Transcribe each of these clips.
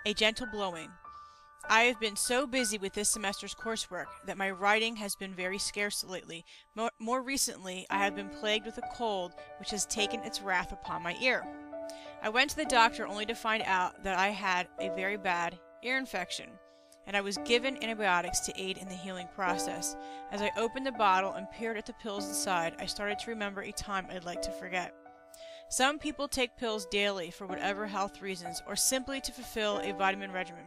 A gentle blowing. I have been so busy with this semester's coursework that my writing has been very scarce lately. More recently, I have been plagued with a cold which has taken its wrath upon my ear. I went to the doctor only to find out that I had a very bad ear infection, and I was given antibiotics to aid in the healing process. As I opened the bottle and peered at the pills inside, I started to remember a time I'd like to forget. Some people take pills daily for whatever health reasons or simply to fulfill a vitamin regimen.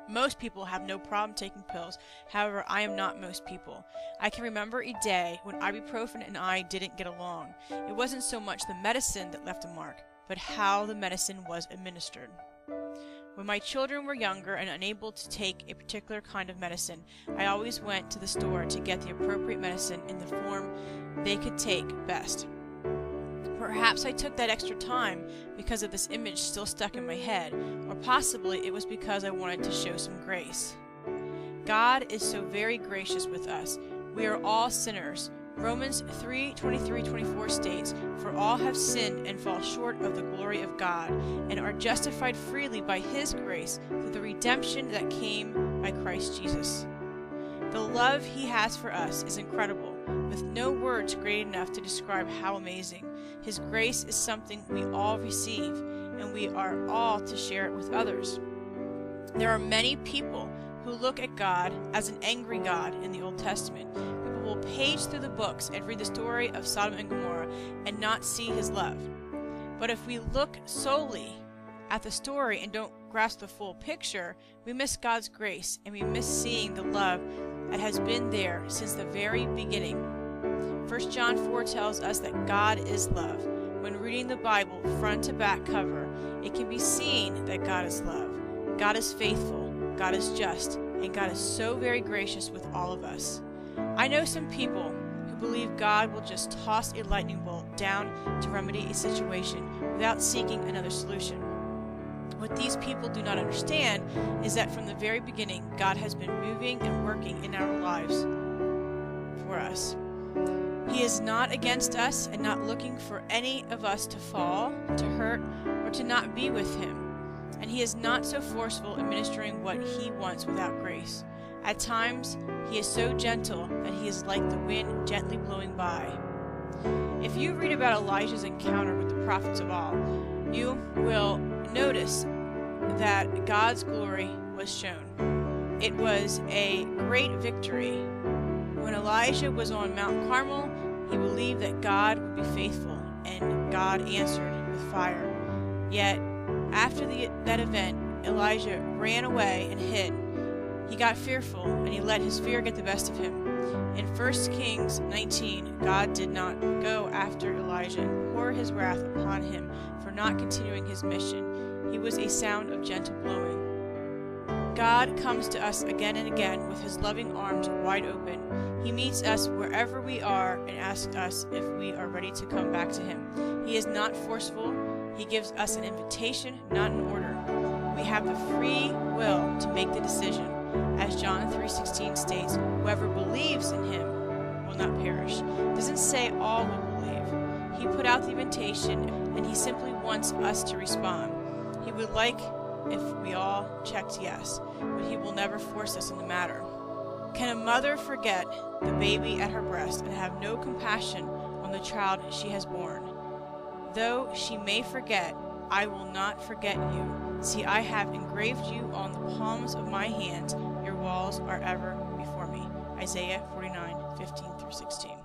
Most people have no problem taking pills. However, I am not most people. I can remember a day when ibuprofen and I didn't get along. It wasn't so much the medicine that left a mark, but how the medicine was administered. When my children were younger and unable to take a particular kind of medicine, I always went to the store to get the appropriate medicine in the form they could take best. Perhaps I took that extra time because of this image still stuck in my head, or possibly it was because I wanted to show some grace. God is so very gracious with us. We are all sinners. Romans 3:23-24 states, "For all have sinned and fall short of the glory of God, and are justified freely by His grace through the redemption that came by Christ Jesus." The love He has for us is incredible, with no words great enough to describe how amazing. His grace is something we all receive, and we are all to share it with others. There are many people who look at God as an angry God in the Old Testament. People will page through the books and read the story of Sodom and Gomorrah and not see His love. But if we look solely at the story and don't grasp the full picture, we miss God's grace and we miss seeing the love that has been there since the very beginning. 1 John 4 tells us that God is love. When reading the Bible front to back cover, it can be seen that God is love. God is faithful, God is just, and God is so very gracious with all of us. I know some people who believe God will just toss a lightning bolt down to remedy a situation without seeking another solution. What these people do not understand is that from the very beginning, God has been moving and working in our lives for us. He is not against us and not looking for any of us to fall, to hurt, or to not be with Him. And He is not so forceful in ministering what He wants without grace. At times, He is so gentle that He is like the wind gently blowing by. If you read about Elijah's encounter with the prophets of Baal, you will notice that God's glory was shown. It was a great victory. When Elijah was on Mount Carmel, he believed that God would be faithful, and God answered with fire. Yet, after that event, Elijah ran away and hid. He got fearful, and he let his fear get the best of him. In 1 Kings 19, God did not go after Elijah and pour His wrath upon him for not continuing his mission. He was a sound of gentle blowing. God comes to us again and again with His loving arms wide open. He meets us wherever we are and asks us if we are ready to come back to Him. He is not forceful. He gives us an invitation, not an order. We have the free will to make the decision. As John 3:16 states, whoever believes in Him will not perish. It doesn't say all will believe. He put out the invitation, and He simply wants us to respond. He would like if we all checked yes, but He will never force us in the matter. Can a mother forget the baby at her breast and have no compassion on the child she has born? Though she may forget, I will not forget you. See, I have engraved you on the palms of my hands. Your walls are ever before me. Isaiah 49:15-16.